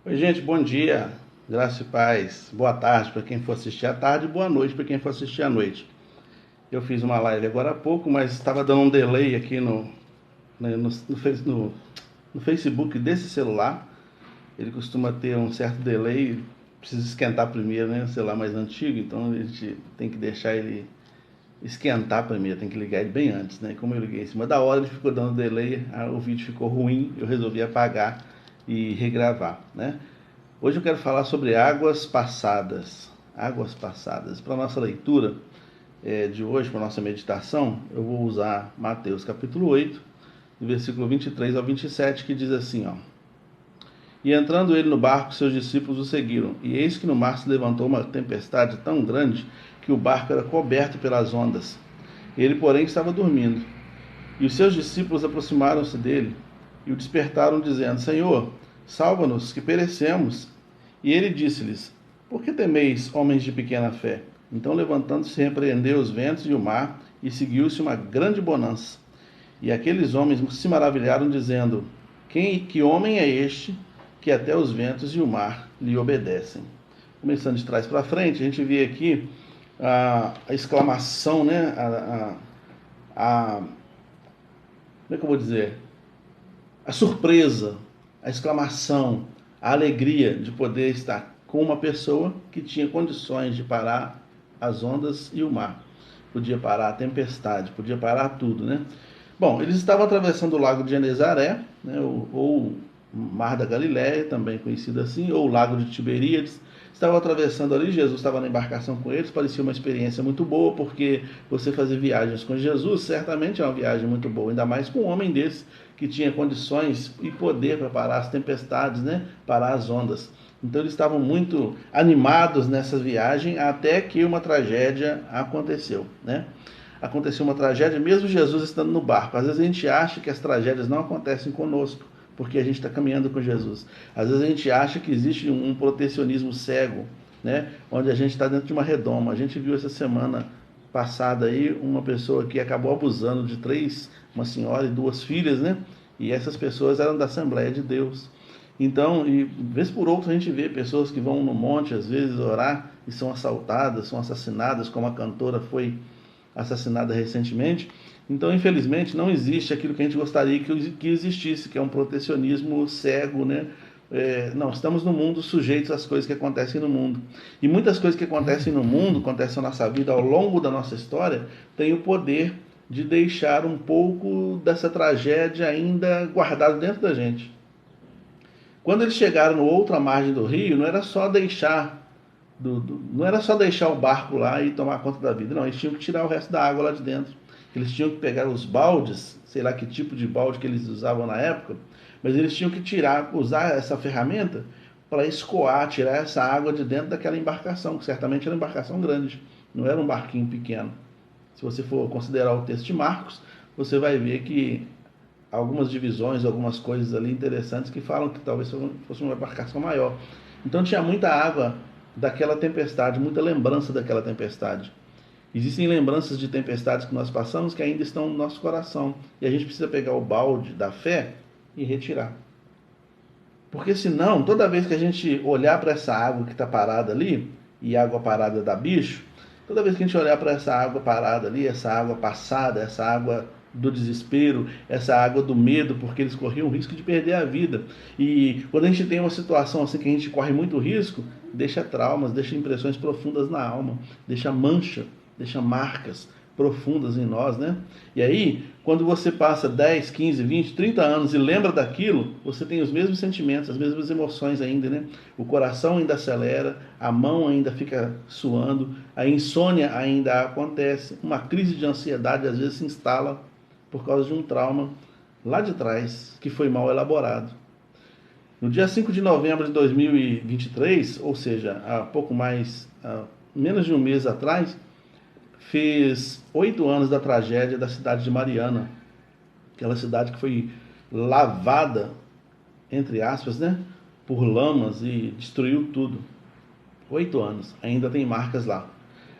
Oi, gente, bom dia, graça e paz, boa tarde para quem for assistir à tarde, boa noite para quem for assistir à noite. Eu fiz uma live agora há pouco, mas estava dando um delay aqui né, no Facebook desse celular. Ele costuma ter um certo delay, precisa esquentar primeiro, né? O celular mais antigo, então a gente tem que deixar ele esquentar primeiro, tem que ligar ele bem antes, né? Como eu liguei em cima da hora, ele ficou dando delay, o vídeo ficou ruim, eu resolvi apagar e regravar, né? Hoje eu quero falar sobre águas passadas. Águas passadas. Para a nossa leitura de hoje, para a nossa meditação, eu vou usar Mateus capítulo 8, do versículo 23 ao 27, que diz assim, ó. E entrando ele no barco, seus discípulos o seguiram. E eis que no mar se levantou uma tempestade tão grande que o barco era coberto pelas ondas. Ele, porém, estava dormindo. E os seus discípulos aproximaram-se dele e o despertaram, dizendo, Senhor, salva-nos, que perecemos. E ele disse-lhes, por que temeis, homens de pequena fé? Então, levantando-se, repreendeu os ventos e o mar, e seguiu-se uma grande bonança. E aqueles homens se maravilharam, dizendo, que homem é este, que até os ventos e o mar lhe obedecem? Começando de trás para frente, a gente vê aqui a exclamação, né? Como é que eu vou dizer? A surpresa, a exclamação, a alegria de poder estar com uma pessoa que tinha condições de parar as ondas e o mar. Podia parar a tempestade, podia parar tudo, né? Bom, eles estavam atravessando o lago de Genezaré, né, ou Mar da Galileia, também conhecido assim, ou o Lago de Tiberíades. Estavam atravessando ali, Jesus estava na embarcação com eles, parecia uma experiência muito boa, porque você fazer viagens com Jesus certamente é uma viagem muito boa, ainda mais com um homem desse que tinha condições e poder para parar as tempestades, né? Parar as ondas. Então eles estavam muito animados nessa viagem até que uma tragédia aconteceu, né? Aconteceu uma tragédia, mesmo Jesus estando no barco. Às vezes a gente acha que as tragédias não acontecem conosco, porque a gente está caminhando com Jesus. Às vezes a gente acha que existe um protecionismo cego, né? Onde a gente está dentro de uma redoma. A gente viu essa semana passada aí uma pessoa que acabou abusando de uma senhora e duas filhas, né? E essas pessoas eram da Assembleia de Deus. Então, e vez por outra a gente vê pessoas que vão no monte às vezes orar e são assaltadas, são assassinadas, como a cantora foi assassinada recentemente. Então, infelizmente, não existe aquilo que a gente gostaria que existisse, que é um protecionismo cego, né? Não, estamos no mundo sujeitos às coisas que acontecem no mundo. E muitas coisas que acontecem no mundo, acontecem na nossa vida, ao longo da nossa história, têm o poder de deixar um pouco dessa tragédia ainda guardado dentro da gente. Quando eles chegaram no outra margem do rio, não era só deixar o barco lá e tomar conta da vida, não, eles tinham que tirar o resto da água lá de dentro. Eles tinham que pegar os baldes, sei lá que tipo de balde que eles usavam na época, mas eles tinham que usar essa ferramenta para escoar, tirar essa água de dentro daquela embarcação, que certamente era uma embarcação grande, não era um barquinho pequeno. Se você for considerar o texto de Marcos, você vai ver que algumas divisões, algumas coisas ali interessantes que falam que talvez fosse uma embarcação maior. Então tinha muita água daquela tempestade, muita lembrança daquela tempestade. Existem lembranças de tempestades que nós passamos que ainda estão no nosso coração. E a gente precisa pegar o balde da fé e retirar. Porque senão, toda vez que a gente olhar para essa água que está parada ali, e água parada dá bicho, toda vez que a gente olhar para essa água parada ali, essa água passada, essa água do desespero, essa água do medo, porque eles corriam o risco de perder a vida. E quando a gente tem uma situação assim que a gente corre muito risco, deixa traumas, deixa impressões profundas na alma, deixa mancha, deixa marcas profundas em nós, né? E aí, quando você passa 10, 15, 20, 30 anos e lembra daquilo, você tem os mesmos sentimentos, as mesmas emoções ainda, né? O coração ainda acelera, a mão ainda fica suando, a insônia ainda acontece, uma crise de ansiedade às vezes se instala por causa de um trauma lá de trás que foi mal elaborado. No dia 5 de novembro de 2023, ou seja, há menos de um mês atrás, fez 8 anos da tragédia da cidade de Mariana, aquela cidade que foi lavada, entre aspas, né, por lamas e destruiu tudo. 8 anos, ainda tem marcas lá,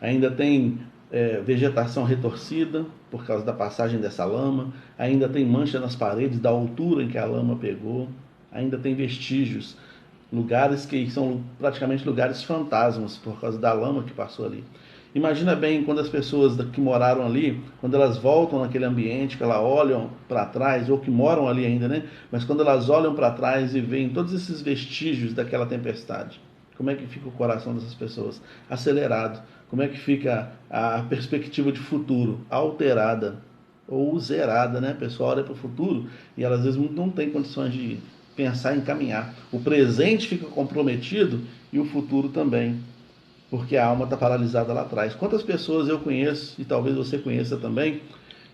ainda tem vegetação retorcida por causa da passagem dessa lama, ainda tem mancha nas paredes da altura em que a lama pegou, ainda tem vestígios. lugares que são praticamente lugares fantasmas por causa da lama que passou ali. Imagina bem quando as pessoas que moraram ali, quando elas voltam naquele ambiente, que elas olham para trás, ou que moram ali ainda, né? Mas quando elas olham para trás e veem todos esses vestígios daquela tempestade, como é que fica o coração dessas pessoas? Acelerado. Como é que fica a perspectiva de futuro? Alterada ou zerada, né? A pessoa olha para o futuro e ela às vezes não tem condições de pensar em caminhar. O presente fica comprometido e o futuro também, porque a alma está paralisada lá atrás. Quantas pessoas eu conheço, e talvez você conheça também,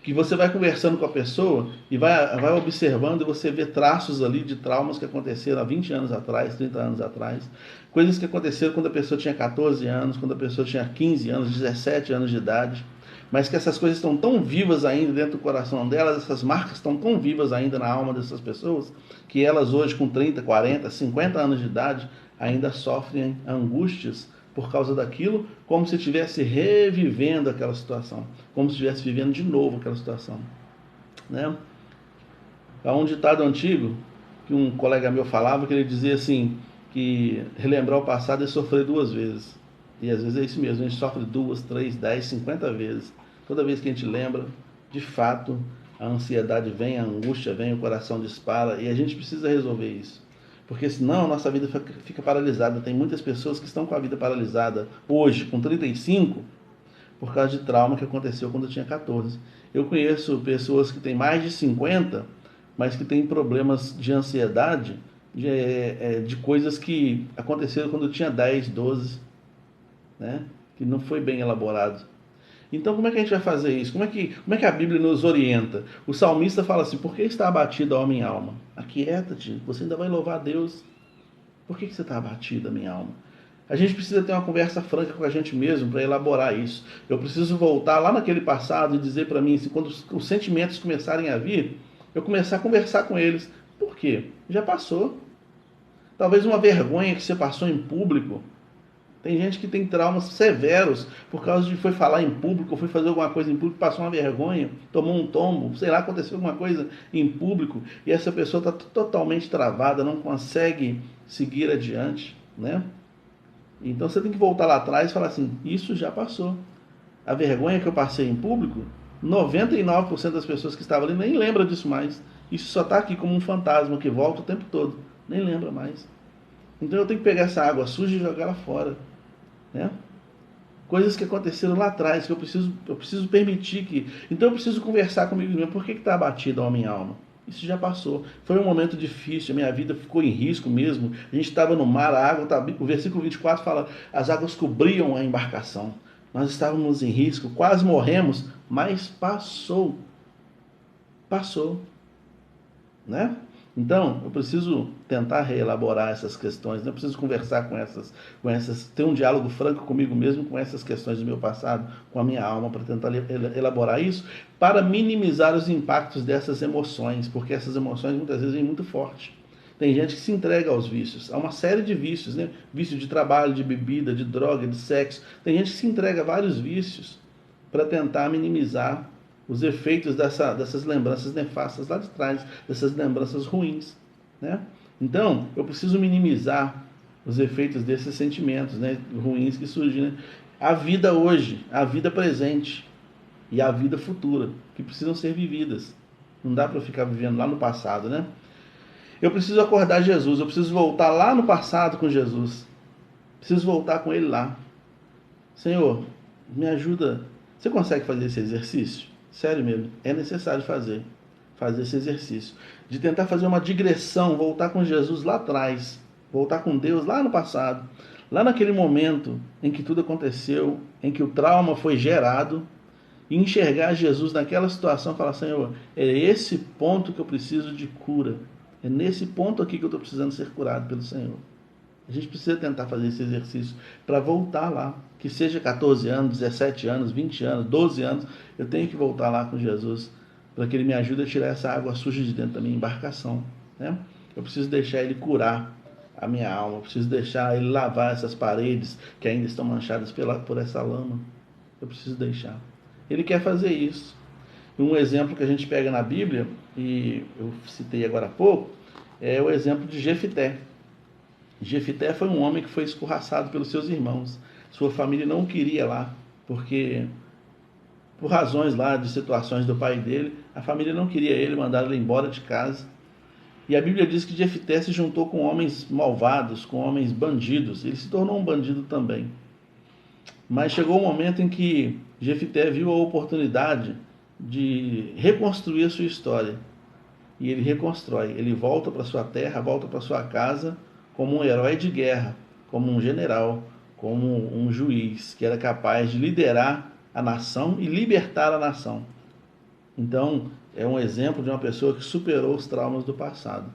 que você vai conversando com a pessoa e vai observando e você vê traços ali de traumas que aconteceram há 20 anos atrás, 30 anos atrás, coisas que aconteceram quando a pessoa tinha 14 anos, quando a pessoa tinha 15 anos, 17 anos de idade, mas que essas coisas estão tão vivas ainda dentro do coração delas, essas marcas estão tão vivas ainda na alma dessas pessoas, que elas hoje com 30, 40, 50 anos de idade ainda sofrem angústias por causa daquilo, como se estivesse revivendo aquela situação, como se estivesse vivendo de novo aquela situação, né? Há um ditado antigo que um colega meu falava, que ele dizia assim, que relembrar o passado é sofrer duas vezes. E às vezes é isso mesmo, a gente sofre 2, 3, 10, 50 vezes. Toda vez que a gente lembra, de fato, a ansiedade vem, a angústia vem, o coração dispara, e a gente precisa resolver isso. Porque senão a nossa vida fica paralisada. Tem muitas pessoas que estão com a vida paralisada hoje, com 35, por causa de trauma que aconteceu quando eu tinha 14. Eu conheço pessoas que têm mais de 50, mas que têm problemas de ansiedade, de coisas que aconteceram quando eu tinha 10, 12, né? Que não foi bem elaborado. Então, como é que a gente vai fazer isso? Como é que a Bíblia nos orienta? O salmista fala assim: por que está abatida a minha alma? Aquieta-te, você ainda vai louvar a Deus. Por que você está abatida, minha alma? A gente precisa ter uma conversa franca com a gente mesmo para elaborar isso. Eu preciso voltar lá naquele passado e dizer para mim, assim, quando os sentimentos começarem a vir, eu começar a conversar com eles. Por quê? Já passou. Talvez uma vergonha que você passou em público. Tem gente que tem traumas severos por causa de foi falar em público, foi fazer alguma coisa em público, passou uma vergonha, tomou um tombo, sei lá, aconteceu alguma coisa em público e essa pessoa está totalmente travada, não consegue seguir adiante, né? Então você tem que voltar lá atrás e falar assim: isso já passou. A vergonha que eu passei em público, 99% das pessoas que estavam ali nem lembra disso mais. Isso só está aqui como um fantasma que volta o tempo todo, nem lembra mais. Então eu tenho que pegar essa água suja e jogar ela fora, né? Coisas que aconteceram lá atrás, que eu preciso permitir que... Então eu preciso conversar comigo mesmo. Por que está abatida a minha alma? Isso já passou. Foi um momento difícil, a minha vida ficou em risco mesmo. A gente estava no mar, a água, o versículo 24 fala, as águas cobriam a embarcação. Nós estávamos em risco, quase morremos, mas passou. Passou, né? Então, eu preciso tentar reelaborar essas questões, né? Eu preciso conversar com essas, ter um diálogo franco comigo mesmo com essas questões do meu passado, com a minha alma, para tentar elaborar isso, para minimizar os impactos dessas emoções, porque essas emoções muitas vezes vêm muito forte. Tem gente que se entrega aos vícios, há uma série de vícios, né? Vício de trabalho, de bebida, de droga, de sexo. Tem gente que se entrega a vários vícios para tentar minimizar os efeitos dessas lembranças nefastas lá de trás, dessas lembranças ruins, né? Então, eu preciso minimizar os efeitos desses sentimentos, né, ruins que surgem, né? A vida hoje, a vida presente e a vida futura, que precisam ser vividas. Não dá para ficar vivendo lá no passado, né? Eu preciso acordar Jesus, eu preciso voltar lá no passado com Jesus. Preciso voltar com Ele lá. Senhor, me ajuda. Você consegue fazer esse exercício? Sério mesmo, é necessário fazer esse exercício. De tentar fazer uma digressão, voltar com Jesus lá atrás, voltar com Deus lá no passado, lá naquele momento em que tudo aconteceu, em que o trauma foi gerado, e enxergar Jesus naquela situação e falar: Senhor, é esse ponto que eu preciso de cura. É nesse ponto aqui que eu estou precisando ser curado pelo Senhor. A gente precisa tentar fazer esse exercício para voltar lá. Que seja 14 anos, 17 anos, 20 anos, 12 anos, eu tenho que voltar lá com Jesus para que Ele me ajude a tirar essa água suja de dentro da minha embarcação, né? Eu preciso deixar Ele curar a minha alma, eu preciso deixar Ele lavar essas paredes que ainda estão manchadas por essa lama. Eu preciso deixar. Ele quer fazer isso. Um exemplo que a gente pega na Bíblia, e eu citei agora há pouco, é o exemplo de Jefité. Jefité foi um homem que foi escorraçado pelos seus irmãos. Sua família não o queria lá, porque por razões lá de situações do pai dele, a família não queria ele, mandaram ele embora de casa. E a Bíblia diz que Jefité se juntou com homens malvados, com homens bandidos. Ele se tornou um bandido também. Mas chegou um momento em que Jefité viu a oportunidade de reconstruir a sua história. E ele reconstrói. Ele volta para sua terra, volta para sua casa como um herói de guerra, como um general, como um juiz que era capaz de liderar a nação e libertar a nação. Então, é um exemplo de uma pessoa que superou os traumas do passado.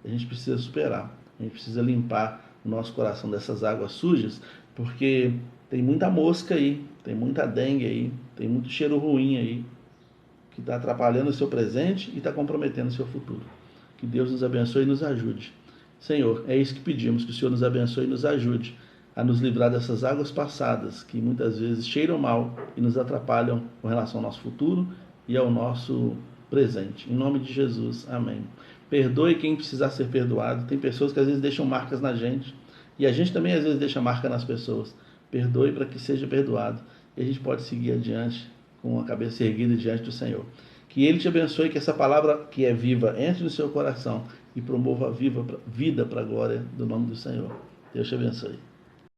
A gente precisa superar. A gente precisa limpar o nosso coração dessas águas sujas, porque tem muita mosca aí, tem muita dengue aí, tem muito cheiro ruim aí, que está atrapalhando o seu presente e está comprometendo o seu futuro. Que Deus nos abençoe e nos ajude. Senhor, é isso que pedimos, que o Senhor nos abençoe e nos ajude a nos livrar dessas águas passadas, que muitas vezes cheiram mal e nos atrapalham com relação ao nosso futuro e ao nosso presente. Em nome de Jesus, amém. Perdoe quem precisar ser perdoado. Tem pessoas que às vezes deixam marcas na gente, e a gente também às vezes deixa marca nas pessoas. Perdoe para que seja perdoado, e a gente pode seguir adiante com a cabeça erguida diante do Senhor. Que Ele te abençoe, que essa palavra que é viva entre no seu coração e promova a vida para a glória do nome do Senhor. Deus te abençoe.